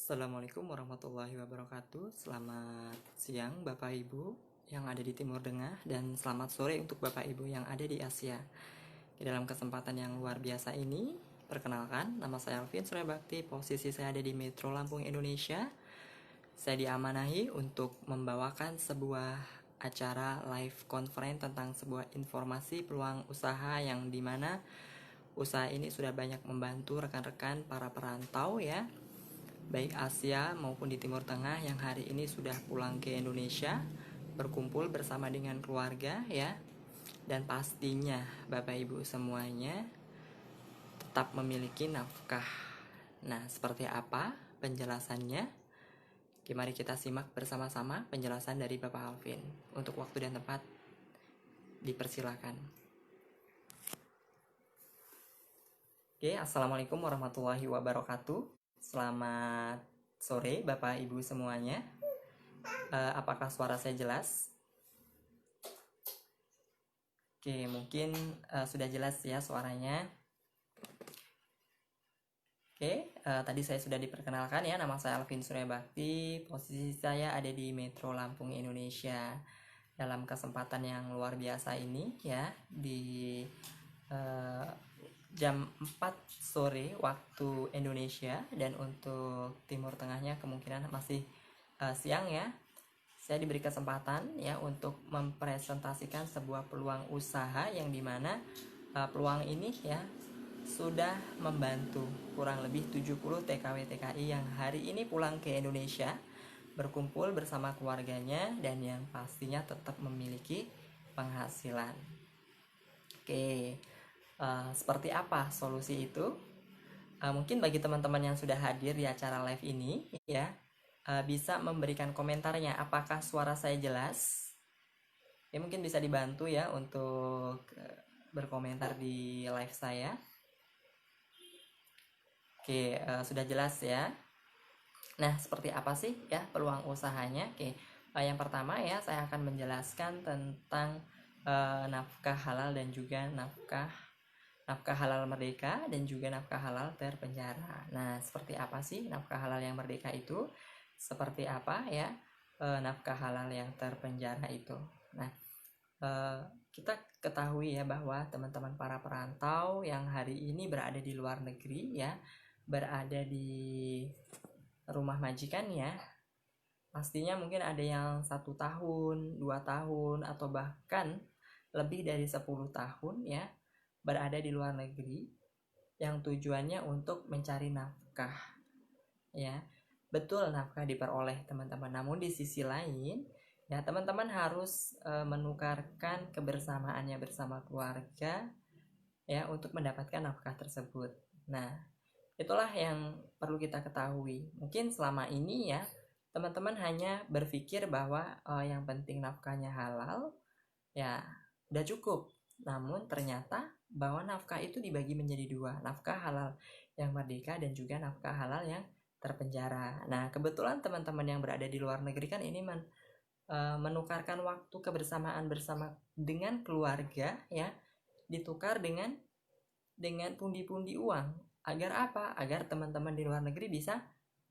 Assalamualaikum warahmatullahi wabarakatuh. Selamat siang Bapak Ibu yang ada di Timur Tengah dan selamat sore untuk Bapak Ibu yang ada di Asia. Di dalam kesempatan yang luar biasa ini, perkenalkan, nama saya Alvin Surya Bakti, posisi saya ada di Metro Lampung, Indonesia. Saya diamanahi untuk membawakan sebuah acara live conference tentang sebuah informasi peluang usaha yang dimana usaha ini sudah banyak membantu rekan-rekan para perantau ya, baik Asia maupun di Timur Tengah yang hari ini sudah pulang ke Indonesia, berkumpul bersama dengan keluarga ya. Dan pastinya Bapak Ibu semuanya tetap memiliki nafkah. Nah, seperti apa penjelasannya? Mari kita simak bersama-sama penjelasan dari Bapak Alvin. Untuk waktu dan tempat dipersilakan. Oke, Assalamualaikum warahmatullahi wabarakatuh. Selamat sore Bapak Ibu semuanya. Apakah suara saya jelas? Oke, mungkin sudah jelas ya suaranya. Oke, tadi saya sudah diperkenalkan ya, nama saya Alvin Surya Bakti. Posisi saya ada di Metro Lampung, Indonesia. Dalam kesempatan yang luar biasa ini ya, di jam 4 sore waktu Indonesia, dan untuk Timur Tengahnya kemungkinan masih siang ya. Saya diberi kesempatan ya untuk mempresentasikan sebuah peluang usaha yang dimana peluang ini ya sudah membantu kurang lebih 70 TKW TKI yang hari ini pulang ke Indonesia, berkumpul bersama keluarganya dan yang pastinya tetap memiliki penghasilan. Oke, seperti apa solusi itu? Mungkin bagi teman-teman yang sudah hadir di acara live ini ya, bisa memberikan komentarnya apakah suara saya jelas. Ya, mungkin bisa dibantu ya untuk berkomentar di live saya. Oke, sudah jelas ya. Nah, seperti apa sih ya peluang usahanya? Oke, yang pertama ya saya akan menjelaskan tentang nafkah halal dan juga nafkah halal merdeka dan juga nafkah halal terpenjara. Nah, seperti apa sih nafkah halal yang merdeka itu? Seperti apa ya nafkah halal yang terpenjara itu? Nah, kita ketahui ya bahwa teman-teman para perantau yang hari ini berada di luar negeri ya, berada di rumah majikan ya, pastinya mungkin ada yang 1 tahun, 2 tahun, atau bahkan lebih dari 10 tahun ya berada di luar negeri yang tujuannya untuk mencari nafkah ya. Betul, nafkah diperoleh teman-teman, namun di sisi lain ya teman-teman harus menukarkan kebersamaannya bersama keluarga ya untuk mendapatkan nafkah tersebut. Nah, itulah yang perlu kita ketahui. Mungkin selama ini ya teman-teman hanya berpikir bahwa yang penting nafkahnya halal ya udah cukup. Namun ternyata bahwa nafkah itu dibagi menjadi 2, nafkah halal yang merdeka dan juga nafkah halal yang terpenjara. Nah, kebetulan teman-teman yang berada di luar negeri kan ini menukarkan waktu kebersamaan bersama dengan keluarga ya, ditukar dengan pundi-pundi uang. Agar apa? Agar teman-teman di luar negeri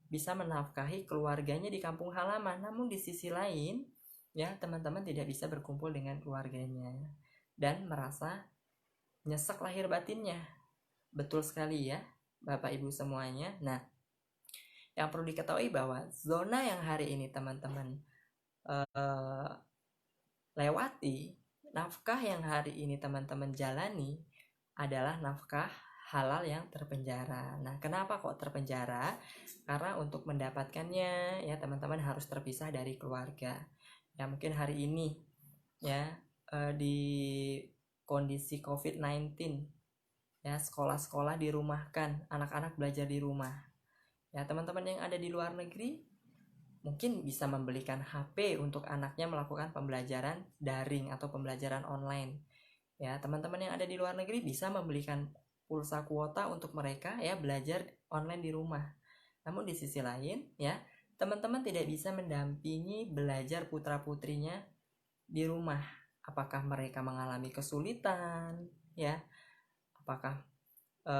bisa menafkahi keluarganya di kampung halaman. Namun di sisi lain ya teman-teman tidak bisa berkumpul dengan keluarganya dan merasa nyesek lahir batinnya. Betul sekali ya Bapak Ibu semuanya. Nah, yang perlu diketahui bahwa zona yang hari ini teman-teman lewati, nafkah yang hari ini teman-teman jalani adalah nafkah halal yang terpenjara. Nah, kenapa kok terpenjara? Karena untuk mendapatkannya ya teman-teman harus terpisah dari keluarga. Ya mungkin hari ini ya di kondisi COVID-19 ya, sekolah-sekolah dirumahkan, anak-anak belajar di rumah. Ya, teman-teman yang ada di luar negeri mungkin bisa membelikan HP untuk anaknya melakukan pembelajaran daring atau pembelajaran online. Ya, teman-teman yang ada di luar negeri bisa membelikan pulsa kuota untuk mereka ya belajar online di rumah. Namun di sisi lain ya, teman-teman tidak bisa mendampingi belajar putra-putrinya di rumah. Apakah mereka mengalami kesulitan ya? Apakah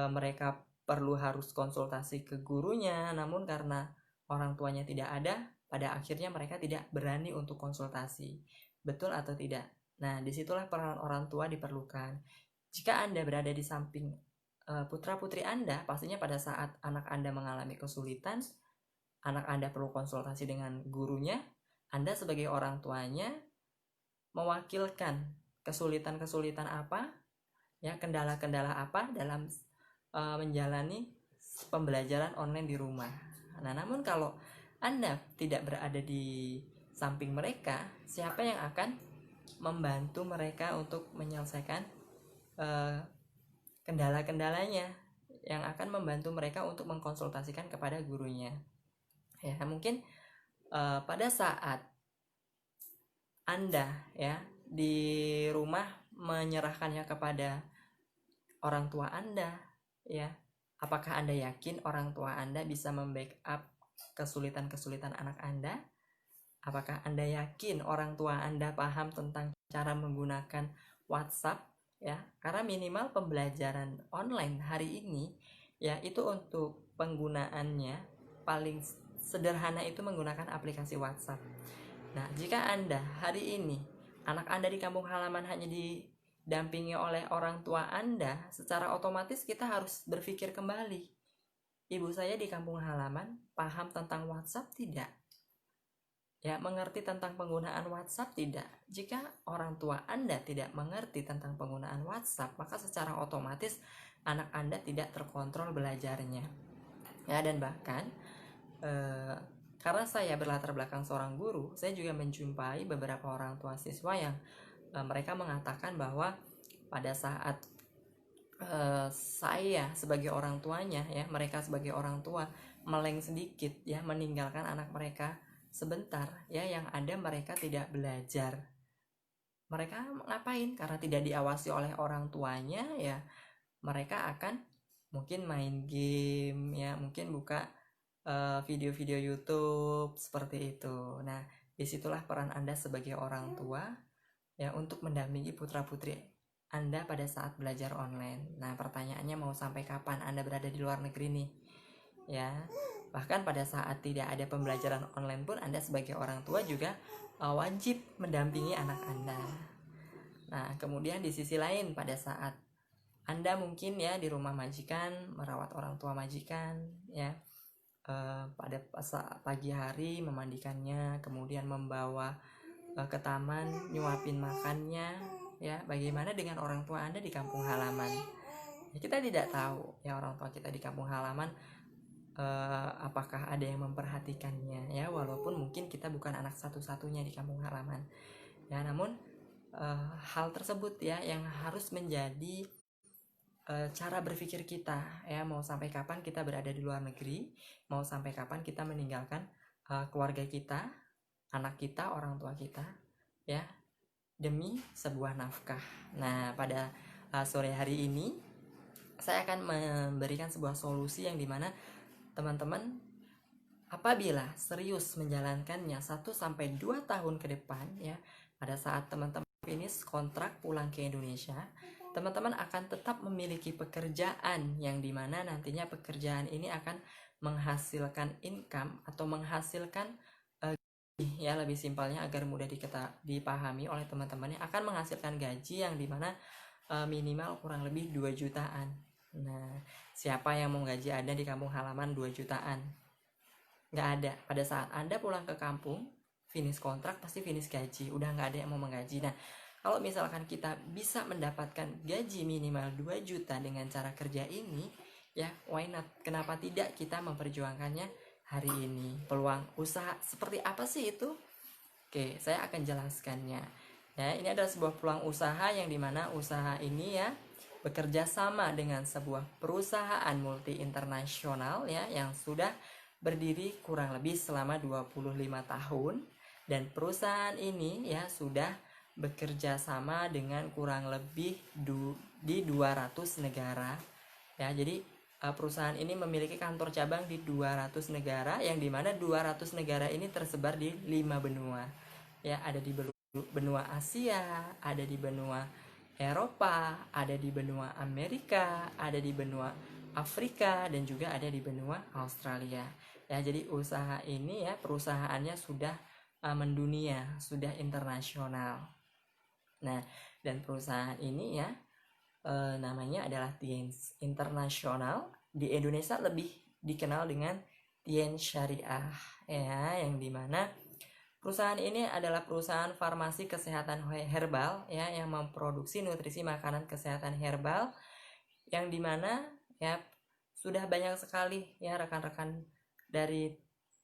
mereka perlu harus konsultasi ke gurunya, namun karena orang tuanya tidak ada, pada akhirnya mereka tidak berani untuk konsultasi. Betul atau tidak? Nah, disitulah peran orang tua diperlukan. Jika Anda berada di samping putra-putri Anda, pastinya pada saat anak Anda mengalami kesulitan, anak Anda perlu konsultasi dengan gurunya, Anda sebagai orang tuanya mewakilkan kesulitan-kesulitan apa, ya, kendala-kendala apa dalam menjalani pembelajaran online di rumah. Nah, namun kalau Anda tidak berada di samping mereka, siapa yang akan membantu mereka untuk menyelesaikan kendala-kendalanya, yang akan membantu mereka untuk mengkonsultasikan kepada gurunya. Ya, mungkin pada saat Anda ya di rumah menyerahkannya kepada orang tua Anda, ya, apakah Anda yakin orang tua Anda bisa membackup kesulitan-kesulitan anak Anda? Apakah Anda yakin orang tua Anda paham tentang cara menggunakan WhatsApp, ya? Karena minimal pembelajaran online hari ini ya itu untuk penggunaannya paling sederhana itu menggunakan aplikasi WhatsApp. Nah, jika Anda hari ini anak Anda di kampung halaman hanya didampingi oleh orang tua Anda, secara otomatis kita harus berpikir kembali. Ibu saya di kampung halaman paham tentang WhatsApp tidak? Ya, mengerti tentang penggunaan WhatsApp tidak? Jika orang tua Anda tidak mengerti tentang penggunaan WhatsApp, maka secara otomatis anak Anda tidak terkontrol belajarnya. Ya, dan bahkan karena saya berlatar belakang seorang guru, saya juga menjumpai beberapa orang tua siswa yang mereka mengatakan bahwa pada saat saya sebagai orang tuanya, ya, mereka sebagai orang tua meleng sedikit, ya, meninggalkan anak mereka sebentar, ya, yang ada mereka tidak belajar. Mereka ngapain? Karena tidak diawasi oleh orang tuanya, ya, mereka akan mungkin main game, ya, mungkin buka video-video YouTube seperti itu. Nah, disitulah peran Anda sebagai orang tua, ya, untuk mendampingi putra-putri Anda pada saat belajar online. Nah, pertanyaannya mau sampai kapan Anda berada di luar negeri nih? Ya, bahkan pada saat tidak ada pembelajaran online pun Anda sebagai orang tua juga wajib mendampingi anak Anda. Nah, kemudian di sisi lain pada saat Anda mungkin ya di rumah majikan, merawat orang tua majikan, ya, pada pagi hari memandikannya, kemudian membawa ke taman, nyuapin makannya, ya, bagaimana dengan orang tua Anda di kampung halaman? Ya, kita tidak tahu ya orang tua kita di kampung halaman apakah ada yang memperhatikannya, ya, walaupun mungkin kita bukan anak satu-satunya di kampung halaman, ya, namun hal tersebut ya yang harus menjadi cara berpikir kita, ya, mau sampai kapan kita berada di luar negeri, mau sampai kapan kita meninggalkan keluarga kita, anak kita, orang tua kita, ya, demi sebuah nafkah. Nah, pada sore hari ini saya akan memberikan sebuah solusi yang dimana teman-teman apabila serius menjalankannya 1-2 tahun ke depan, ya, pada saat teman-teman finish kontrak pulang ke Indonesia, teman-teman akan tetap memiliki pekerjaan yang dimana nantinya pekerjaan ini akan menghasilkan income atau menghasilkan ya, lebih simpelnya agar mudah dipahami oleh teman-teman, yang akan menghasilkan gaji yang dimana minimal kurang lebih 2 jutaan. Nah, siapa yang mau gaji Anda di kampung halaman 2 jutaan? Nggak ada. Pada saat Anda pulang ke kampung, finish kontrak, pasti finish gaji. Udah nggak ada yang mau menggaji. Nah, kalau misalkan kita bisa mendapatkan gaji minimal 2 juta dengan cara kerja ini, ya, why not? Kenapa tidak kita memperjuangkannya hari ini? Peluang usaha seperti apa sih itu? Oke, saya akan jelaskannya. Ya, ini adalah sebuah peluang usaha yang dimana usaha ini ya bekerja sama dengan sebuah perusahaan multi internasional, ya, yang sudah berdiri kurang lebih selama 25 tahun, dan perusahaan ini ya sudah bekerja sama dengan kurang lebih di 200 negara, ya. Jadi perusahaan ini memiliki kantor cabang di 200 negara, yang dimana 200 negara ini tersebar di 5 benua, ya. Ada di benua Asia, ada di benua Eropa, ada di benua Amerika, ada di benua Afrika dan juga ada di benua Australia. Ya, jadi usaha ini ya, perusahaannya sudah mendunia, sudah internasional. Nah, dan perusahaan ini ya namanya adalah Tiens Internasional. Di Indonesia lebih dikenal dengan Tiens Syariah, ya, yang dimana perusahaan ini adalah perusahaan farmasi kesehatan herbal ya, yang memproduksi nutrisi makanan kesehatan herbal, yang dimana ya sudah banyak sekali ya rekan-rekan dari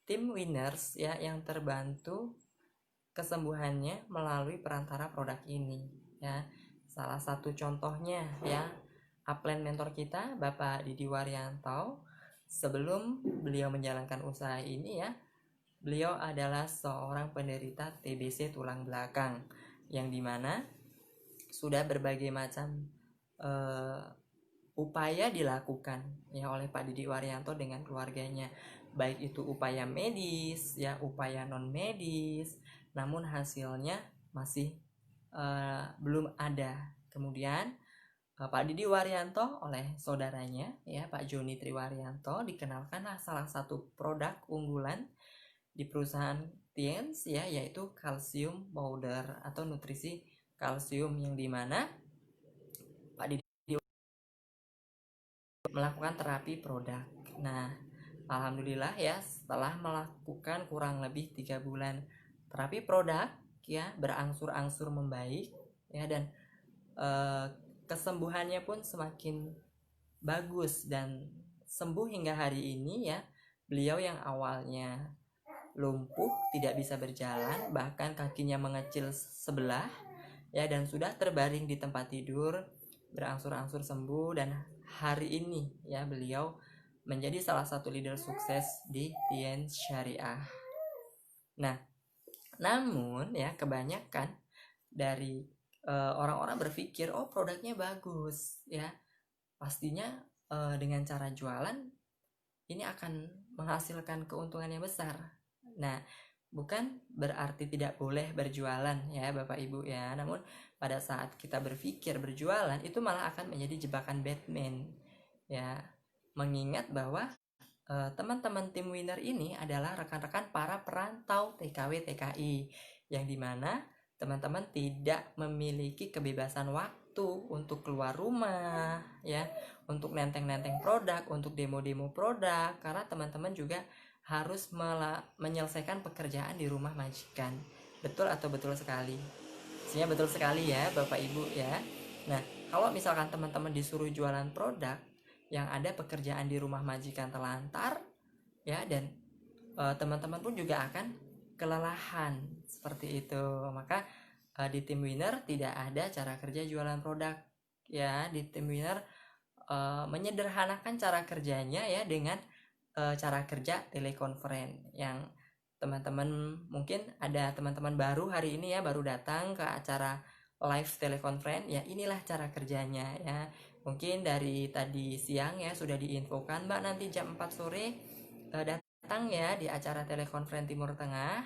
tim Winners ya yang terbantu kesembuhannya melalui perantara produk ini ya. Salah satu contohnya ya, upline mentor kita Bapak Didi Waryanto, sebelum beliau menjalankan usaha ini ya, beliau adalah seorang penderita TBC tulang belakang, yang dimana sudah berbagai macam upaya dilakukan ya oleh Pak Didi Waryanto dengan keluarganya, baik itu upaya medis ya, upaya non medis, namun hasilnya masih belum ada. Kemudian Pak Didi Waryanto oleh saudaranya ya Pak Joni Triwaryanto dikenalkanlah salah satu produk unggulan di perusahaan Tiens ya, yaitu kalsium powder atau nutrisi kalsium, yang dimana Pak Didi melakukan terapi produk. Nah, alhamdulillah ya, setelah melakukan kurang lebih 3 bulan terapi produk ya, berangsur-angsur membaik ya, dan kesembuhannya pun semakin bagus dan sembuh hingga hari ini ya. Beliau yang awalnya lumpuh, tidak bisa berjalan, bahkan kakinya mengecil sebelah ya, dan sudah terbaring di tempat tidur, berangsur-angsur sembuh, dan hari ini ya beliau menjadi salah satu leader sukses di Tiens Syariah. Nah, namun ya kebanyakan dari orang-orang berpikir, oh produknya bagus ya, pastinya dengan cara jualan ini akan menghasilkan keuntungan yang besar. Nah, bukan berarti tidak boleh berjualan ya Bapak Ibu ya, namun pada saat kita berpikir berjualan itu malah akan menjadi jebakan Batman ya, mengingat bahwa teman-teman tim Winner ini adalah rekan-rekan para perantau TKW TKI, yang dimana teman-teman tidak memiliki kebebasan waktu untuk keluar rumah ya, untuk nenteng-nenteng produk, untuk demo-demo produk, karena teman-teman juga harus menyelesaikan pekerjaan di rumah majikan. Betul atau betul sekali? Sebenarnya betul sekali ya Bapak Ibu ya. Nah, kalau misalkan teman-teman disuruh jualan produk yang ada pekerjaan di rumah majikan telantar ya, dan teman-teman pun juga akan kelelahan seperti itu. Maka di tim Winner tidak ada cara kerja jualan produk ya. Di tim Winner menyederhanakan cara kerjanya ya dengan cara kerja telekonferensi, yang teman-teman mungkin ada teman-teman baru hari ini ya, baru datang ke acara live telekonferensi ya, inilah cara kerjanya ya. Mungkin dari tadi siang ya sudah diinfokan, Mbak nanti jam 4 sore datang ya di acara telekonferensi Timur Tengah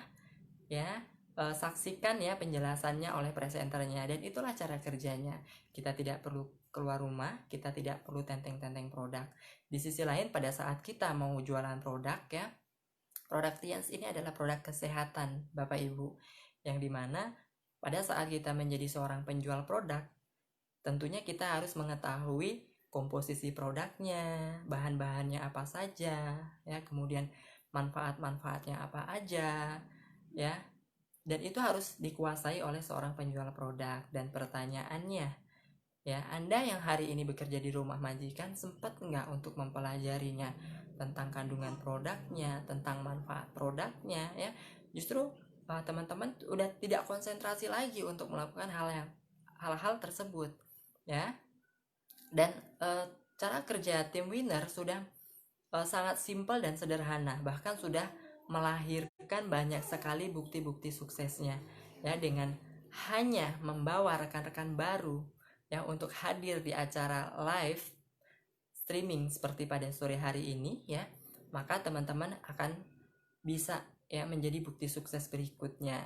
ya, saksikan ya penjelasannya oleh presenternya, dan itulah cara kerjanya. Kita tidak perlu keluar rumah, kita tidak perlu tenteng-tenteng produk. Di sisi lain, pada saat kita mau jualan produk ya, produk Tiens ini adalah produk kesehatan Bapak Ibu, yang dimana pada saat kita menjadi seorang penjual produk, tentunya kita harus mengetahui komposisi produknya, bahan-bahannya apa saja ya, kemudian manfaat-manfaatnya apa aja ya, dan itu harus dikuasai oleh seorang penjual produk. Dan pertanyaannya ya, Anda yang hari ini bekerja di rumah majikan sempat nggak untuk mempelajarinya tentang kandungan produknya, tentang manfaat produknya ya? Justru teman-teman udah tidak konsentrasi lagi untuk melakukan hal-hal tersebut ya. Dan cara kerja tim Winner sudah sangat simpel dan sederhana, bahkan sudah melahirkan banyak sekali bukti-bukti suksesnya ya, dengan hanya membawa rekan-rekan baru ya untuk hadir di acara live streaming seperti pada sore hari ini ya, maka teman-teman akan bisa ya menjadi bukti sukses berikutnya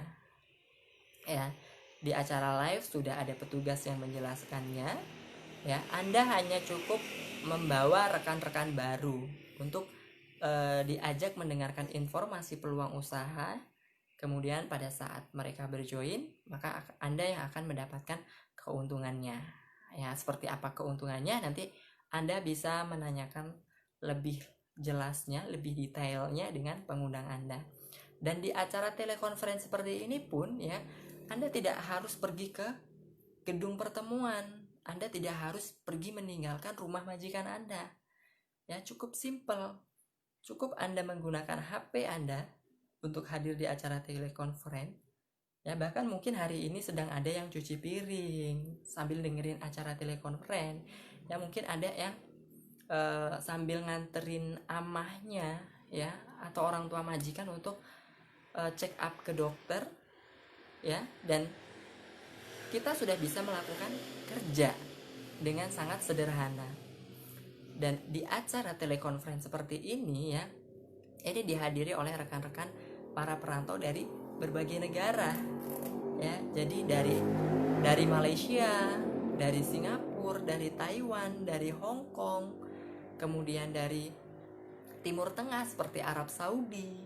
ya. Di acara live sudah ada petugas yang menjelaskannya ya, Anda hanya cukup membawa rekan-rekan baru untuk diajak mendengarkan informasi peluang usaha. Kemudian pada saat mereka berjoin, maka Anda yang akan mendapatkan keuntungannya. Ya, seperti apa keuntungannya nanti Anda bisa menanyakan lebih jelasnya, lebih detailnya dengan pengundang Anda. Dan di acara telekonferensi seperti ini pun ya, Anda tidak harus pergi ke gedung pertemuan. Anda tidak harus pergi meninggalkan rumah majikan Anda. Ya, cukup simple. Cukup Anda menggunakan HP Anda untuk hadir di acara telekonferensi. Ya, bahkan mungkin hari ini sedang ada yang cuci piring sambil dengerin acara telekonferensi. Ya, mungkin ada yang sambil nganterin amahnya ya, atau orang tua majikan untuk check up ke dokter ya, dan kita sudah bisa melakukan kerja dengan sangat sederhana. Dan di acara telekonferensi seperti ini ya, ini dihadiri oleh rekan-rekan para perantau dari berbagai negara ya. Jadi dari Malaysia, dari Singapura, dari Taiwan, dari Hong Kong, kemudian dari Timur Tengah seperti Arab Saudi,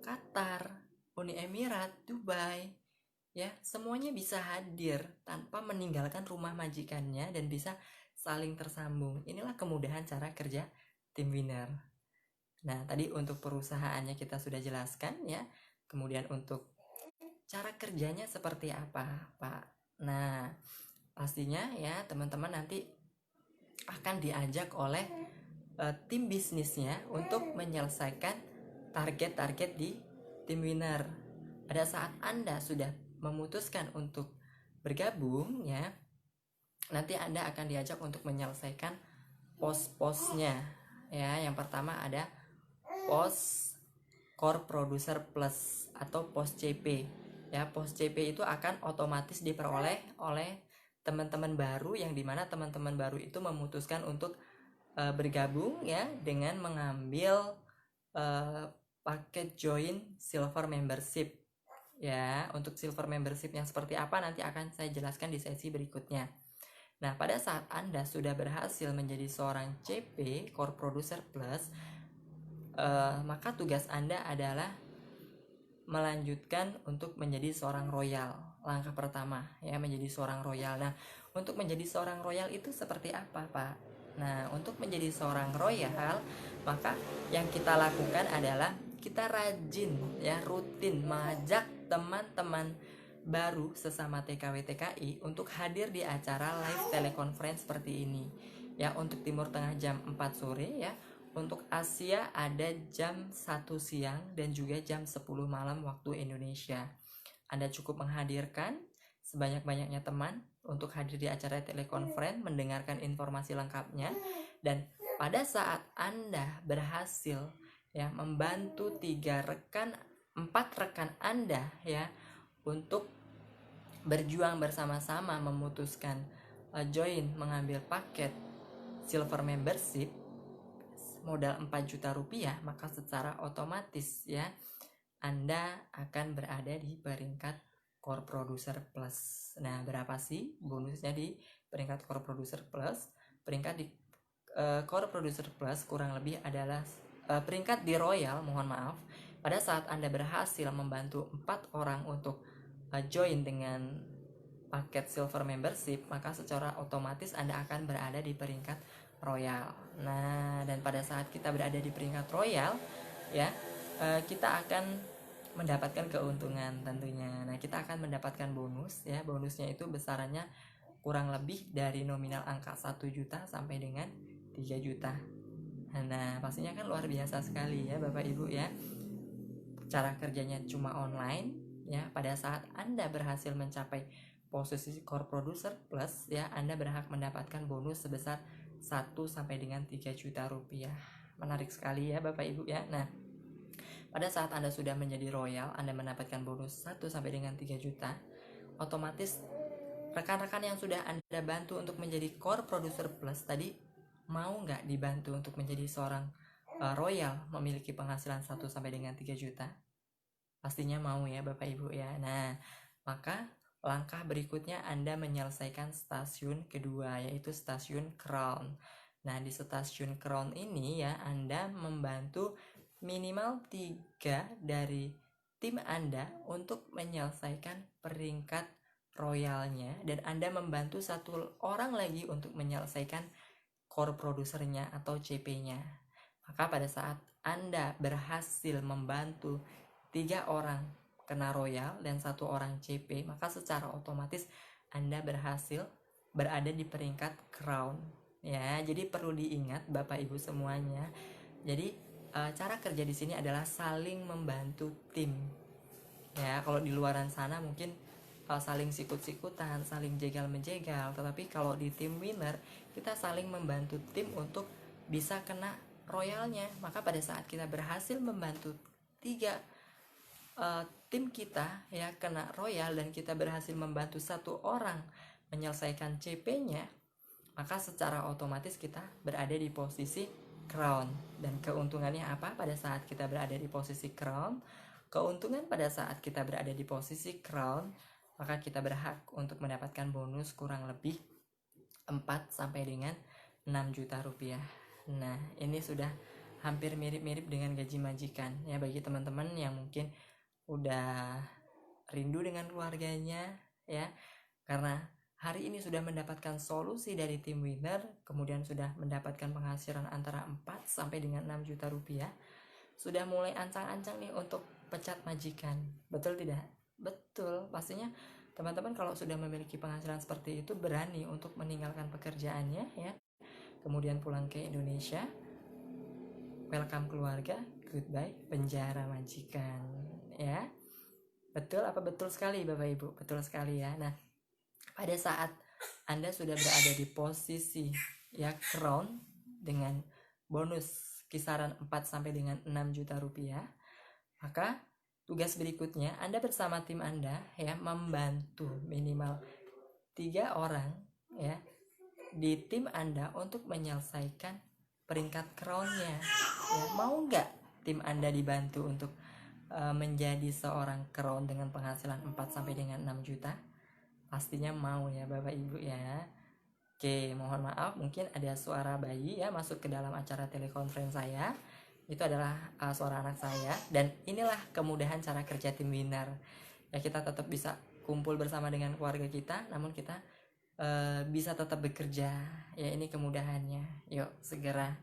Qatar, Uni Emirat, Dubai. Ya, semuanya bisa hadir tanpa meninggalkan rumah majikannya dan bisa saling tersambung. Inilah kemudahan cara kerja tim winner. Nah, tadi untuk perusahaannya kita sudah jelaskan ya. Kemudian untuk cara kerjanya seperti apa, Pak? Nah, pastinya ya teman-teman nanti akan diajak oleh tim bisnisnya untuk menyelesaikan target-target di tim winner. Pada saat Anda sudah memutuskan untuk bergabung ya, nanti Anda akan diajak untuk menyelesaikan pos-posnya ya. Yang pertama ada pos Core Producer Plus atau pos CP ya. Pos CP itu akan otomatis diperoleh oleh teman-teman baru, yang dimana teman-teman baru itu memutuskan untuk bergabung ya dengan mengambil paket join silver membership ya. Untuk silver membership yang seperti apa nanti akan saya jelaskan di sesi berikutnya. Nah, pada saat Anda sudah berhasil menjadi seorang CP Core Producer Plus, maka tugas Anda adalah melanjutkan untuk menjadi seorang royal. Langkah pertama ya, menjadi seorang royal. Nah, untuk menjadi seorang royal itu seperti apa, Pak? Nah, untuk menjadi seorang royal, maka yang kita lakukan adalah kita rajin ya, rutin mengajak teman-teman baru sesama TKW TKI untuk hadir di acara live telekonferensi seperti ini. Ya, untuk Timur Tengah jam 4 sore ya. Untuk Asia ada jam 1 siang dan juga jam 10 malam waktu Indonesia. Anda cukup menghadirkan sebanyak-banyaknya teman untuk hadir di acara telekonferensi, mendengarkan informasi lengkapnya, dan pada saat Anda berhasil ya membantu 4 rekan Anda ya untuk berjuang bersama-sama memutuskan join mengambil paket silver membership modal 4 juta rupiah, maka secara otomatis ya Anda akan berada di peringkat Core Producer Plus. Nah, berapa sih bonusnya di peringkat Core Producer Plus? Peringkat di Core Producer Plus kurang lebih adalah peringkat di Royal, mohon maaf. Pada saat Anda berhasil membantu 4 orang untuk join dengan paket Silver Membership, maka secara otomatis Anda akan berada di peringkat Royal. Nah, dan pada saat kita berada di peringkat Royal ya, kita akan mendapatkan keuntungan tentunya. Nah, kita akan mendapatkan bonus ya. Bonusnya itu besarannya kurang lebih dari nominal angka 1 juta sampai dengan 3 juta. Nah, pastinya kan luar biasa sekali ya Bapak Ibu ya. Cara kerjanya cuma online ya. Pada saat Anda berhasil mencapai posisi Core Producer Plus ya, Anda berhak mendapatkan bonus sebesar 1 sampai dengan 3 juta rupiah. Menarik sekali ya Bapak Ibu ya. Nah, pada saat Anda sudah menjadi royal, Anda mendapatkan bonus 1 sampai dengan 3 juta. Otomatis rekan-rekan yang sudah Anda bantu untuk menjadi Core Producer Plus tadi mau nggak dibantu untuk menjadi seorang royal memiliki penghasilan 1 sampai dengan 3 juta? Pastinya mau ya Bapak Ibu ya. Nah, maka langkah berikutnya Anda menyelesaikan stasiun kedua, yaitu stasiun Crown. Nah, di stasiun Crown ini ya, Anda membantu minimal 3 dari tim Anda untuk menyelesaikan peringkat royalnya, dan Anda membantu 1 orang lagi untuk menyelesaikan core produsernya atau CP-nya. Maka pada saat Anda berhasil membantu 3 orang kena royal dan 1 orang CP, maka secara otomatis Anda berhasil berada di peringkat crown. Ya, jadi perlu diingat Bapak Ibu semuanya. Jadi cara kerja di sini adalah saling membantu tim. Ya, kalau di luaran sana mungkin saling sikut-sikutan, saling jegal-menjegal, tetapi kalau di tim winner kita saling membantu tim untuk bisa kena royalnya. Maka pada saat kita berhasil membantu 3 tim kita ya kena royal dan kita berhasil membantu 1 orang menyelesaikan CP-nya, maka secara otomatis kita berada di posisi crown. Dan keuntungannya apa pada saat kita berada di posisi crown? Keuntungan pada saat kita berada di posisi crown, maka kita berhak untuk mendapatkan bonus kurang lebih 4 sampai dengan 6 juta rupiah. Nah, ini sudah hampir mirip-mirip dengan gaji majikan ya, bagi teman-teman yang mungkin udah rindu dengan keluarganya ya, karena hari ini sudah mendapatkan solusi dari tim winner, kemudian sudah mendapatkan penghasilan antara 4 sampai dengan 6 juta rupiah, sudah mulai ancang-ancang nih untuk pecat majikan. Betul tidak? Betul. Pastinya teman-teman kalau sudah memiliki penghasilan seperti itu berani untuk meninggalkan pekerjaannya ya, kemudian pulang ke Indonesia, welcome keluarga, goodbye penjara majikan ya. Betul apa betul sekali Bapak Ibu? Betul sekali ya. Nah, pada saat Anda sudah berada di posisi ya crown dengan bonus kisaran 4 sampai dengan 6 juta rupiah, maka tugas berikutnya Anda bersama tim Anda ya membantu minimal 3 orang ya di tim Anda untuk menyelesaikan peringkat crownnya ya. Mau nggak tim Anda dibantu untuk menjadi seorang crown dengan penghasilan 4 sampai dengan 6 juta? Pastinya mau ya Bapak Ibu ya. Oke, mohon maaf mungkin ada suara bayi ya masuk ke dalam acara telekonferensi saya. Itu adalah suara anak saya, dan inilah kemudahan cara kerja tim winner. Ya, kita tetap bisa kumpul bersama dengan keluarga kita, namun kita bisa tetap bekerja. Ya, ini kemudahannya. Yuk, segera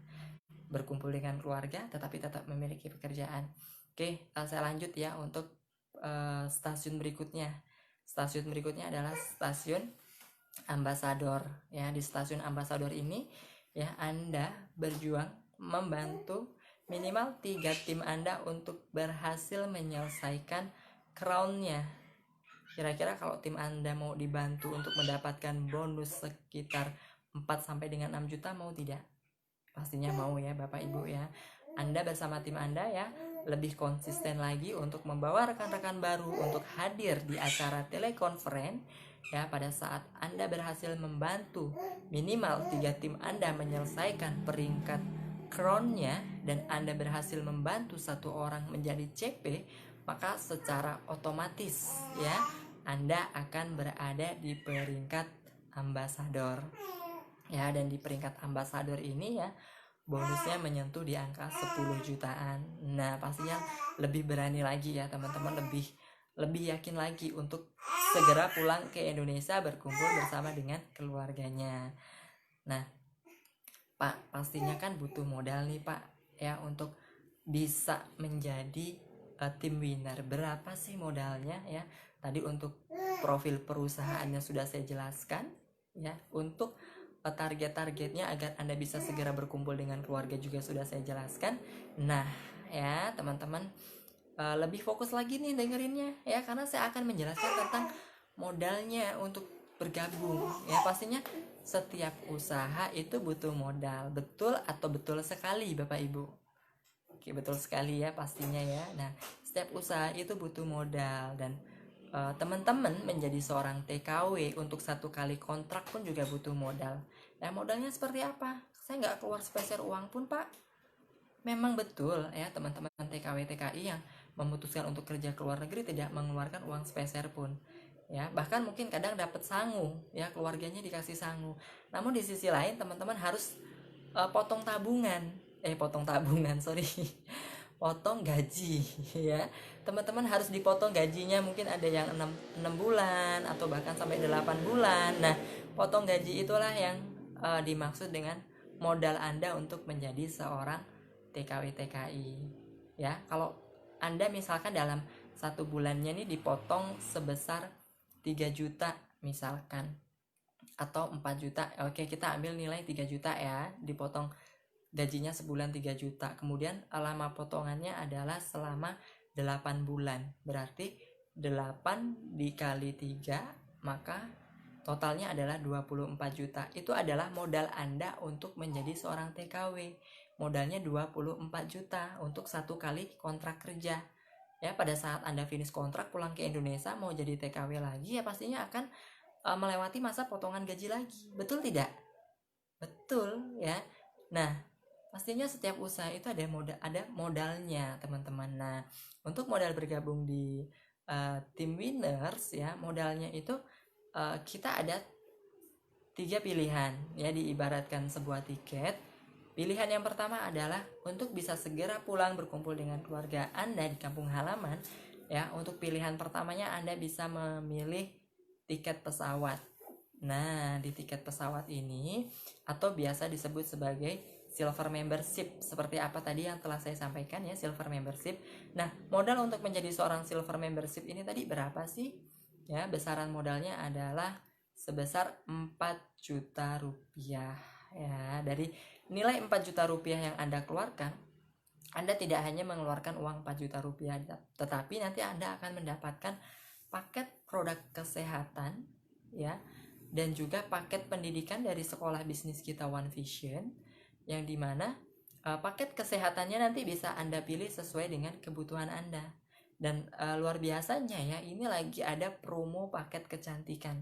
berkumpul dengan keluarga tetapi tetap memiliki pekerjaan. Oke, saya lanjut ya untuk stasiun berikutnya. Stasiun berikutnya adalah stasiun Ambasador ya. Di stasiun Ambasador ini ya Anda berjuang membantu minimal 3 tim Anda untuk berhasil menyelesaikan crownnya. Kira-kira kalau tim Anda mau dibantu untuk mendapatkan bonus sekitar 4 sampai dengan 6 juta, mau tidak? Pastinya mau ya Bapak Ibu ya. Anda bersama tim Anda ya lebih konsisten lagi untuk membawa rekan-rekan baru untuk hadir di acara telekonferensi ya pada saat Anda berhasil membantu minimal 3 tim Anda menyelesaikan peringkat crownnya dan Anda berhasil membantu 1 orang menjadi CP, maka secara otomatis ya Anda akan berada di peringkat ambasador ya. Dan di peringkat ambasador ini ya bonusnya menyentuh di angka 10 jutaan. Nah, pastinya lebih berani lagi ya teman-teman, lebih yakin lagi untuk segera pulang ke Indonesia berkumpul bersama dengan keluarganya. Nah, Pak, pastinya kan butuh modal nih Pak ya untuk bisa menjadi tim winner. Berapa sih modalnya ya? Tadi untuk profil perusahaannya sudah saya jelaskan ya. Untuk target-targetnya agar Anda bisa segera berkumpul dengan keluarga juga sudah saya jelaskan. Nah ya teman-teman, lebih fokus lagi nih dengerinnya ya, karena saya akan menjelaskan tentang modalnya untuk bergabung ya. Pastinya setiap usaha itu butuh modal. Betul atau betul sekali Bapak Ibu? Oke, betul sekali ya pastinya ya. Nah, setiap usaha itu butuh modal, dan teman-teman menjadi seorang TKW untuk 1 kali kontrak pun juga butuh modal. Nah, modalnya seperti apa? Saya nggak keluar spesial uang pun Pak. Memang betul ya teman-teman TKW TKI yang memutuskan untuk kerja ke luar negeri tidak mengeluarkan uang spesial pun ya. Bahkan mungkin kadang dapat sangu ya, keluarganya dikasih sangu. Namun di sisi lain teman-teman harus potong tabungan, potong tabungan, sorry, potong gaji ya. Teman-teman harus dipotong gajinya, mungkin ada yang 6 bulan atau bahkan sampai 8 bulan. Nah, potong gaji itulah yang dimaksud dengan modal Anda untuk menjadi seorang TKW TKI ya. Kalau Anda misalkan dalam 1 bulannya nih dipotong sebesar 3 juta misalkan, atau 4 juta, oke kita ambil nilai 3 juta ya, dipotong gajinya sebulan 3 juta, kemudian lama potongannya adalah selama 8 bulan, berarti 8 dikali 3, maka totalnya adalah 24 juta. Itu adalah modal Anda untuk menjadi seorang TKW. Modalnya 24 juta untuk 1 kali kontrak kerja. Ya, pada saat Anda finish kontrak pulang ke Indonesia mau jadi TKW lagi, ya pastinya akan melewati masa potongan gaji lagi. Betul tidak? Betul ya. Nah, pastinya setiap usaha itu ada modalnya, teman-teman. Nah, untuk modal bergabung di tim winners ya, modalnya itu kita ada 3 pilihan ya, diibaratkan sebuah tiket. Pilihan yang pertama adalah untuk bisa segera pulang berkumpul dengan keluarga Anda di kampung halaman ya. Untuk pilihan pertamanya Anda bisa memilih tiket pesawat. Nah, di tiket pesawat ini atau biasa disebut sebagai silver membership, seperti apa tadi yang telah saya sampaikan ya, silver membership. Nah, modal untuk menjadi seorang silver membership ini tadi berapa sih? Ya, besaran modalnya adalah sebesar 4 juta rupiah ya. Dari nilai 4 juta rupiah yang Anda keluarkan, Anda tidak hanya mengeluarkan uang 4 juta rupiah, tetapi nanti Anda akan mendapatkan paket produk kesehatan ya, dan juga paket pendidikan dari sekolah bisnis kita One Vision, yang dimana paket kesehatannya nanti bisa Anda pilih sesuai dengan kebutuhan Anda. Dan luar biasanya ya, ini lagi ada promo paket kecantikan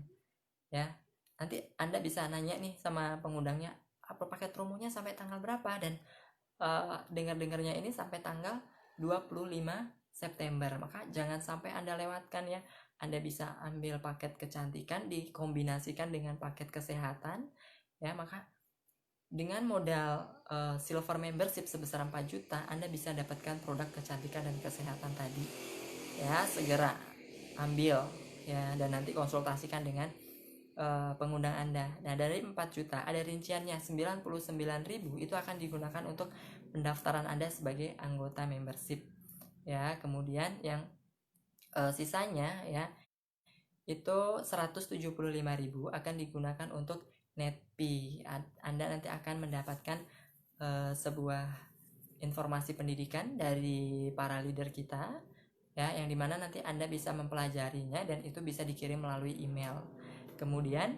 ya. Nanti Anda bisa nanya nih sama pengundangnya, apa paket promonya sampai tanggal berapa, dan dengar-dengarnya ini sampai tanggal 25 September. Maka jangan sampai Anda lewatkan ya. Anda bisa ambil paket kecantikan dikombinasikan dengan paket kesehatan ya. Maka dengan modal silver membership sebesar 4 juta, Anda bisa dapatkan produk kecantikan dan kesehatan tadi ya. Segera ambil ya, dan nanti konsultasikan dengan pengundang Anda. Nah, dari 4 juta ada rinciannya 99.000 itu akan digunakan untuk pendaftaran Anda sebagai anggota membership ya. Kemudian yang sisanya ya itu 175.000 akan digunakan untuk netpi. Anda nanti akan mendapatkan sebuah informasi pendidikan dari para leader kita ya, yang dimana nanti Anda bisa mempelajarinya dan itu bisa dikirim melalui email. Kemudian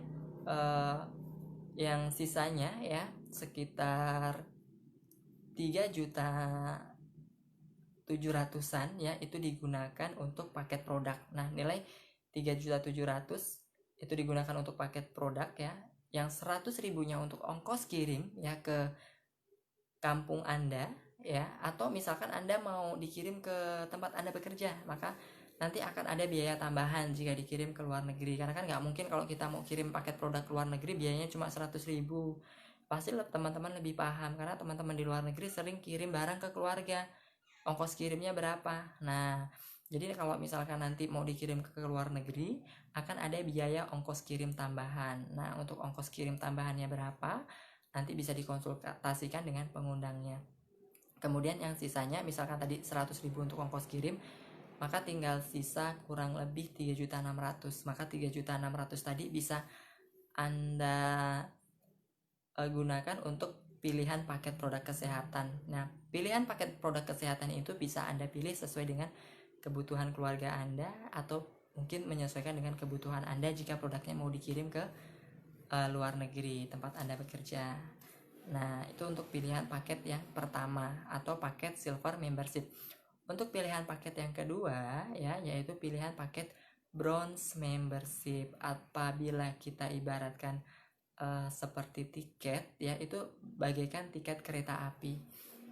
yang sisanya ya sekitar 3.700.000-an ya, itu digunakan untuk paket produk. Nah, nilai 3.700.000 itu digunakan untuk paket produk ya, yang 100.000-nya untuk ongkos kirim ya ke kampung Anda ya, atau misalkan Anda mau dikirim ke tempat Anda bekerja, maka nanti akan ada biaya tambahan jika dikirim ke luar negeri. Karena kan nggak mungkin kalau kita mau kirim paket produk ke luar negeri biayanya cuma 100.000. Pasti teman-teman lebih paham, karena teman-teman di luar negeri sering kirim barang ke keluarga, ongkos kirimnya berapa. Nah, jadi kalau misalkan nanti mau dikirim ke luar negeri, akan ada biaya ongkos kirim tambahan. Nah, untuk ongkos kirim tambahannya berapa, nanti bisa dikonsultasikan dengan pengundangnya. Kemudian yang sisanya, misalkan tadi 100.000 untuk ongkos kirim, maka tinggal sisa kurang lebih 3.600.000. Maka 3.600.000 tadi bisa Anda gunakan untuk pilihan paket produk kesehatan. Nah, pilihan paket produk kesehatan itu bisa Anda pilih sesuai dengan kebutuhan keluarga Anda, atau mungkin menyesuaikan dengan kebutuhan Anda jika produknya mau dikirim ke luar negeri tempat Anda bekerja. Nah, itu untuk pilihan paket yang pertama atau paket silver membership. Untuk pilihan paket yang kedua ya, yaitu pilihan paket bronze membership. Apabila kita ibaratkan seperti tiket ya, itu bagaikan tiket kereta api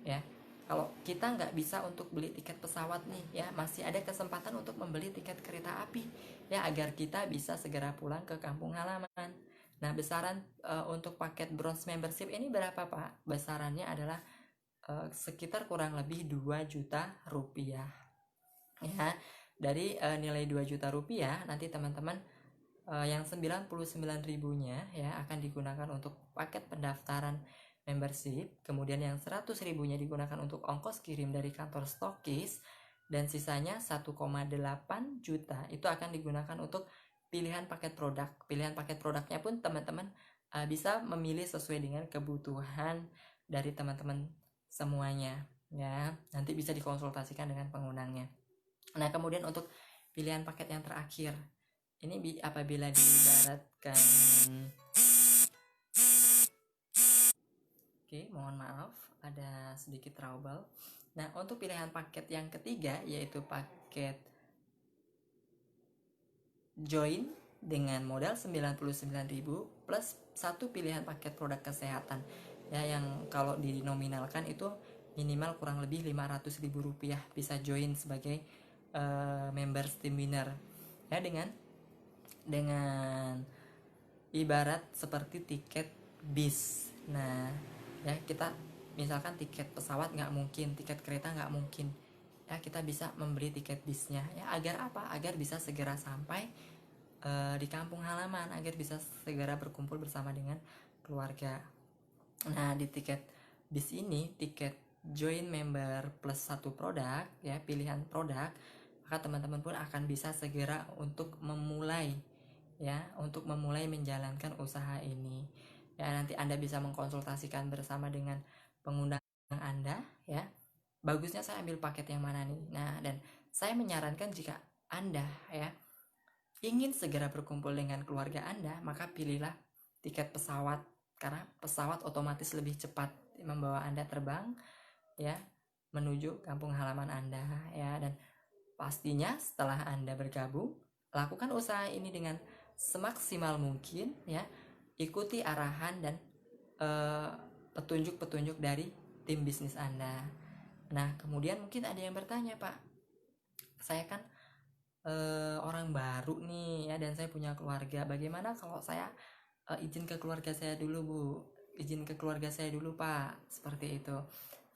ya. Kalau kita nggak bisa untuk beli tiket pesawat nih ya, masih ada kesempatan untuk membeli tiket kereta api ya, agar kita bisa segera pulang ke kampung halaman. Nah, besaran untuk paket bronze membership ini berapa, Pak? Besarannya adalah sekitar kurang lebih 2 juta rupiah. Ya, dari nilai 2 juta rupiah nanti teman-teman yang 99 ribunya ya akan digunakan untuk paket pendaftaran membership, kemudian yang 100 ribunya digunakan untuk ongkos kirim dari kantor stokis, dan sisanya 1,8 juta itu akan digunakan untuk pilihan paket produk. Pilihan paket produknya pun teman-teman bisa memilih sesuai dengan kebutuhan dari teman-teman semuanya ya. Nanti bisa dikonsultasikan dengan penggunanya. Nah, kemudian untuk pilihan paket yang terakhir ini apabila diibaratkan, oke, mohon maaf ada sedikit trouble. Nah, untuk pilihan paket yang ketiga yaitu paket join dengan modal 99.000 plus satu pilihan paket produk kesehatan ya, yang kalau dinominalkan itu minimal kurang lebih 500.000 rupiah bisa join sebagai member Steam Winner ya, dengan ibarat seperti tiket bis. Nah ya, kita misalkan tiket pesawat nggak mungkin, tiket kereta nggak mungkin ya, kita bisa membeli tiket bisnya ya, agar apa? Agar bisa segera sampai di kampung halaman, agar bisa segera berkumpul bersama dengan keluarga. Nah, di tiket bis ini, tiket join member plus satu produk ya, pilihan produk, maka teman-teman pun akan bisa segera untuk memulai menjalankan usaha ini ya. Nanti Anda bisa mengkonsultasikan bersama dengan pengundang Anda ya, bagusnya saya ambil paket yang mana nih. Nah, dan saya menyarankan jika Anda ya ingin segera berkumpul dengan keluarga Anda, maka pilihlah tiket pesawat, karena pesawat otomatis lebih cepat membawa Anda terbang ya menuju kampung halaman Anda ya. Dan pastinya setelah Anda bergabung, lakukan usaha ini dengan semaksimal mungkin ya, ikuti arahan dan petunjuk-petunjuk dari tim bisnis Anda. Nah, kemudian mungkin ada yang bertanya, Pak, saya kan orang baru nih ya, dan saya punya keluarga, bagaimana kalau saya izin ke keluarga saya dulu, Bu, izin ke keluarga saya dulu, Pak, seperti itu.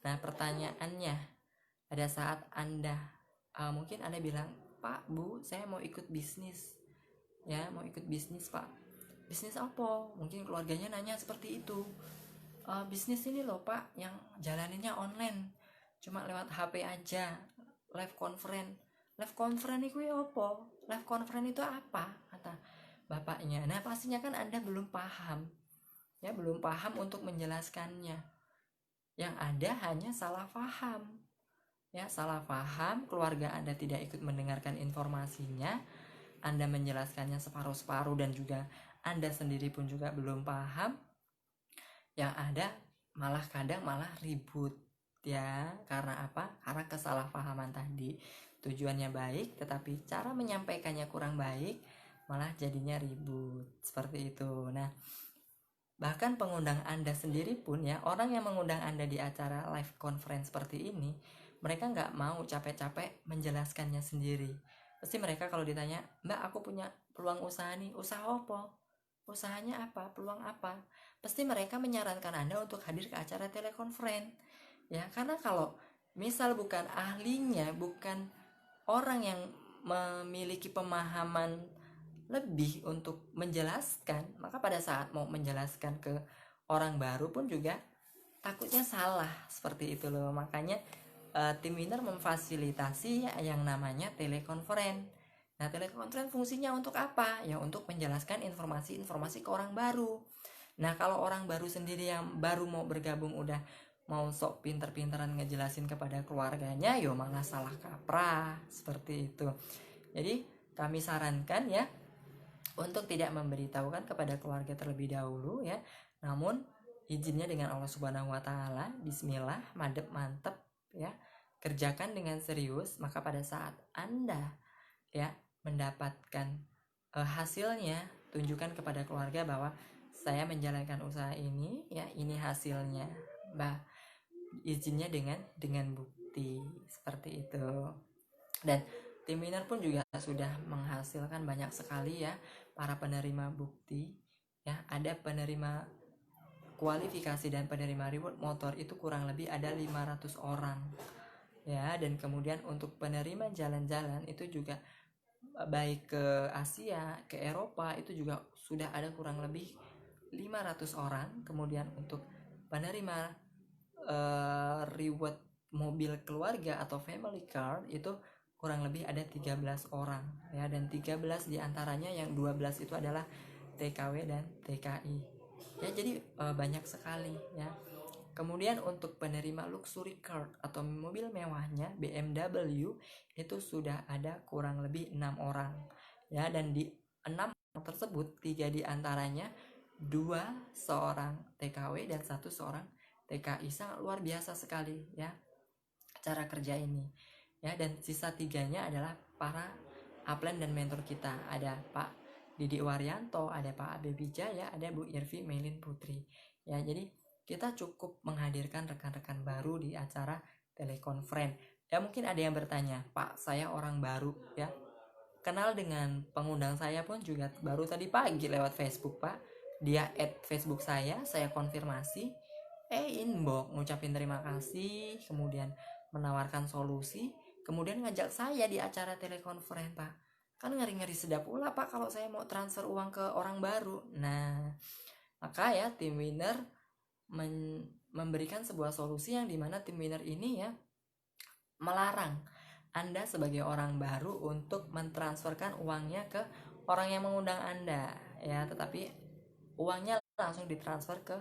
Nah, pertanyaannya, pada saat Anda mungkin Anda bilang, Pak, Bu, saya mau ikut bisnis ya, mau ikut bisnis, Pak. Bisnis apa? Mungkin keluarganya nanya seperti itu. Bisnis ini loh, Pak, yang jalaninnya online, cuma lewat HP aja, live conference. Live conference itu apa? Live conference itu apa? Kata bapaknya. Nah, pastinya kan Anda belum paham ya, belum paham untuk menjelaskannya. Yang ada hanya salah paham ya, salah paham, keluarga Anda tidak ikut mendengarkan informasinya, Anda menjelaskannya separuh-separuh, dan juga Anda sendiri pun juga belum paham. Yang ada kadang malah ribut ya. Karena apa? Karena kesalahpahaman tadi. Tujuannya baik tetapi cara menyampaikannya kurang baik, malah jadinya ribut seperti itu. Nah, bahkan pengundang Anda sendiri pun ya, orang yang mengundang Anda di acara live conference seperti ini, mereka nggak mau capek-capek menjelaskannya sendiri. Pasti mereka kalau ditanya, Mbak, aku punya peluang usaha nih, usaha apa? Usahanya apa? Peluang apa? Pasti mereka menyarankan Anda untuk hadir ke acara telekonferensi ya, karena kalau misal bukan ahlinya, bukan orang yang memiliki pemahaman lebih untuk menjelaskan, maka pada saat mau menjelaskan ke orang baru pun juga takutnya salah seperti itu loh. Makanya tim Winner memfasilitasi yang namanya telekonferensi. Nah, telekonferensi fungsinya untuk apa? Ya untuk menjelaskan informasi-informasi ke orang baru. Nah, kalau orang baru sendiri yang baru mau bergabung udah mau sok pinter-pinteran ngejelasin kepada keluarganya, yo malah salah kaprah seperti itu. Jadi kami sarankan ya untuk tidak memberitahukan kepada keluarga terlebih dahulu ya, namun izinnya dengan Allah Subhanahu wa taala, bismillah, madep mantep ya, kerjakan dengan serius, maka pada saat Anda ya mendapatkan hasilnya, tunjukkan kepada keluarga bahwa saya menjalankan usaha ini ya, ini hasilnya, izinnya dengan bukti seperti itu. Dan tim Winner pun juga sudah menghasilkan banyak sekali ya para penerima bukti ya, ada penerima kualifikasi dan penerima reward motor itu kurang lebih ada 500 orang ya. Dan kemudian untuk penerima jalan-jalan itu juga baik ke Asia, ke Eropa itu juga sudah ada kurang lebih 500 orang. Kemudian untuk penerima reward mobil keluarga atau family car itu kurang lebih ada 13 orang ya, dan 13 diantaranya yang 12 itu adalah TKW dan TKI ya. Jadi banyak sekali ya. Kemudian untuk penerima luxury car atau mobil mewahnya BMW itu sudah ada kurang lebih 6 orang ya, dan di 6 orang tersebut 3 diantaranya 2 seorang TKW dan 1 seorang TKI. Sangat luar biasa sekali ya cara kerja ini ya. Dan sisa 3-nya adalah para upline dan mentor kita. Ada Pak Didi Waryanto, ada Pak Abe Wijaya, ada Bu Irvi Melin Putri ya. Jadi kita cukup menghadirkan rekan-rekan baru di acara telekonferensi ya. Mungkin ada yang bertanya, Pak, saya orang baru ya, kenal dengan pengundang saya pun juga baru tadi pagi lewat Facebook, Pak. Dia add Facebook saya konfirmasi, inbox ngucapin terima kasih, kemudian menawarkan solusi, kemudian ngajak saya di acara telekonferensi, Pak. Kan ngeri-ngeri sedap pula, Pak, kalau saya mau transfer uang ke orang baru. Nah, maka ya tim winner memberikan sebuah solusi yang dimana tim winner ini ya melarang Anda sebagai orang baru untuk mentransferkan uangnya ke orang yang mengundang Anda ya, tetapi uangnya langsung ditransfer ke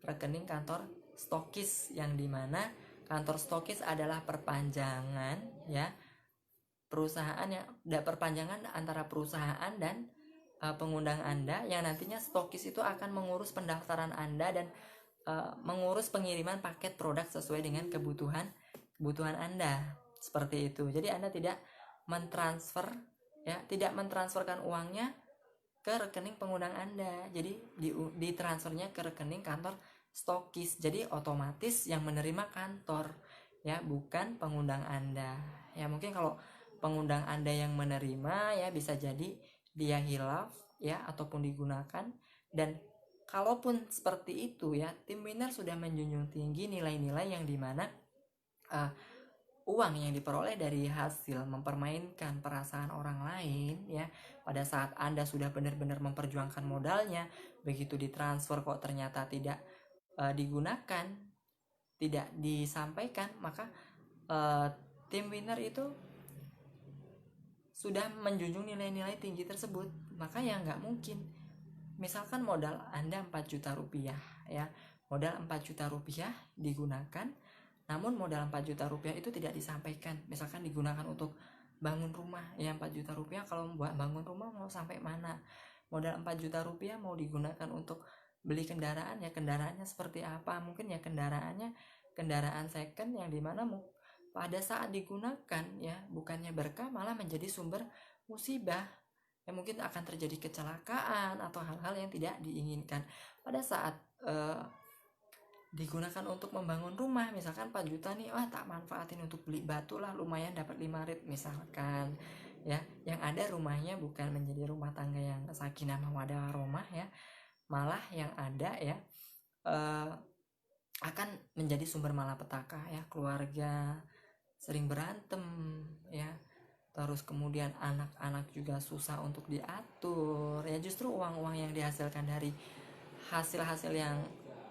rekening kantor stokis, yang dimana kantor stokis adalah perpanjangan ya perusahaan, yang perpanjangan antara perusahaan dan pengundang Anda, yang nantinya stokis itu akan mengurus pendaftaran Anda dan mengurus pengiriman paket produk sesuai dengan kebutuhan Anda, seperti itu. Jadi Anda tidak mentransfer ya, tidak mentransferkan uangnya ke rekening pengundang Anda, jadi ditransfernya ke rekening kantor stokis. Jadi otomatis yang menerima kantor ya, bukan pengundang Anda ya. Mungkin kalau pengundang Anda yang menerima ya, bisa jadi dia hilaf ya ataupun digunakan. Dan kalaupun seperti itu ya, tim winner sudah menjunjung tinggi nilai-nilai yang dimana uang yang diperoleh dari hasil mempermainkan perasaan orang lain ya, pada saat Anda sudah benar-benar memperjuangkan modalnya, begitu ditransfer kok ternyata tidak digunakan, tidak disampaikan, maka tim winner itu sudah menjunjung nilai-nilai tinggi tersebut. Maka ya nggak mungkin, misalkan modal Anda 4 juta rupiah ya, modal 4 juta rupiah digunakan, namun modal 4 juta rupiah itu tidak disampaikan, misalkan digunakan untuk bangun rumah ya. 4 juta rupiah kalau buat bangun rumah mau sampai mana? Modal 4 juta rupiah mau digunakan untuk beli kendaraan ya, kendaraannya seperti apa? Mungkin ya kendaraan second yang dimana pada saat digunakan ya, bukannya berkah malah menjadi sumber musibah ya. Mungkin akan terjadi kecelakaan atau hal-hal yang tidak diinginkan pada saat digunakan untuk membangun rumah. Misalkan 4 juta nih, tak manfaatin untuk beli batu lah, lumayan dapat 5 rit misalkan ya. Yang ada rumahnya bukan menjadi rumah tangga yang sakinah mawaddah warahmah ya, malah yang ada ya akan menjadi sumber malapetaka ya. Keluarga sering berantem ya, terus kemudian anak-anak juga susah untuk diatur ya. Justru uang-uang yang dihasilkan dari hasil-hasil yang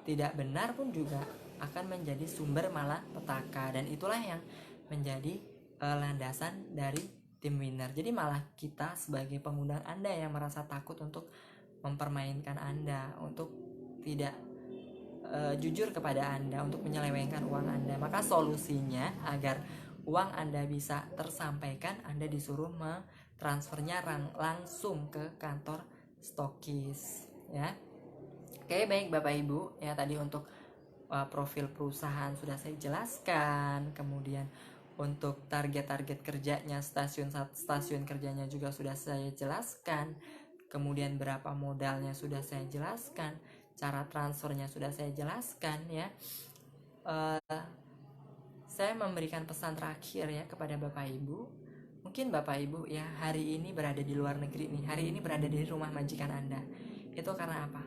tidak benar pun juga akan menjadi sumber malapetaka, dan itulah yang menjadi landasan dari tim winner. Jadi malah kita sebagai pengundang Anda yang merasa takut untuk mempermainkan Anda, untuk tidak jujur kepada Anda, untuk menyelewengkan uang Anda. Maka solusinya agar uang Anda bisa tersampaikan, Anda disuruh mentransfernya langsung ke kantor stokis ya. Oke, baik Bapak Ibu ya, tadi untuk profil perusahaan sudah saya jelaskan, kemudian untuk target-target kerjanya, stasiun kerjanya juga sudah saya jelaskan, kemudian berapa modalnya sudah saya jelaskan, cara transfernya sudah saya jelaskan ya. Saya memberikan pesan terakhir ya kepada Bapak Ibu. Mungkin Bapak Ibu ya hari ini berada di luar negeri nih, hari ini berada di rumah majikan Anda. Itu karena apa?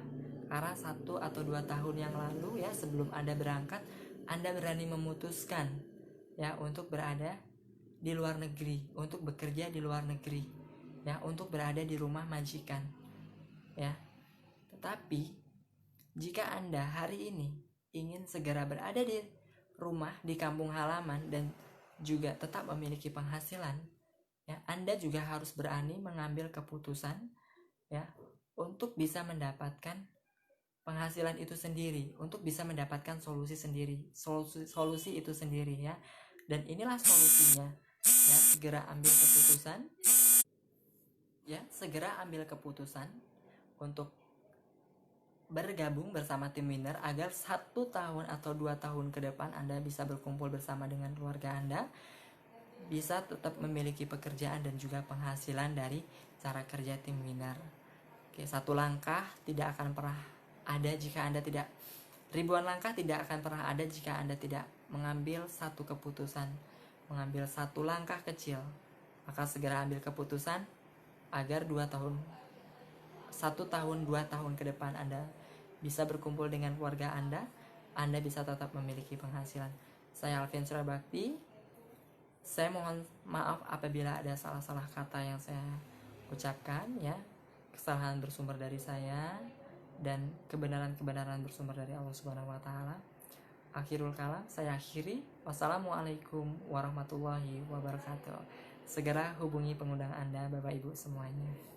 karena 1 atau 2 tahun yang lalu ya, sebelum Anda berangkat, Anda berani memutuskan ya untuk berada di luar negeri, untuk bekerja di luar negeri ya, untuk berada di rumah majikan ya. Tetapi jika Anda hari ini ingin segera berada di rumah, di kampung halaman, dan juga tetap memiliki penghasilan ya, Anda juga harus berani mengambil keputusan ya untuk bisa mendapatkan penghasilan itu sendiri, untuk bisa mendapatkan solusi sendiri, solusi itu sendiri ya. Dan inilah solusinya ya, segera ambil keputusan ya, segera ambil keputusan untuk bergabung bersama tim Winner agar 1 tahun atau 2 tahun ke depan Anda bisa berkumpul bersama dengan keluarga Anda, bisa tetap memiliki pekerjaan dan juga penghasilan dari cara kerja tim Winner. Oke, 1 langkah tidak akan pernah ada jika Anda tidak, ribuan langkah tidak akan pernah ada jika Anda tidak mengambil satu keputusan, mengambil 1 langkah kecil. Maka segera ambil keputusan agar 1 tahun 2 tahun ke depan Anda bisa berkumpul dengan keluarga Anda bisa tetap memiliki penghasilan. Saya Alvin Surabakti. Saya mohon maaf apabila ada salah-salah kata yang saya ucapkan ya. Kesalahan bersumber dari saya dan kebenaran-kebenaran bersumber dari Allah Subhanahu wa taala. Akhirul kalam, saya akhiri. Wassalamualaikum warahmatullahi wabarakatuh. Segera hubungi pengundang Anda, Bapak Ibu semuanya.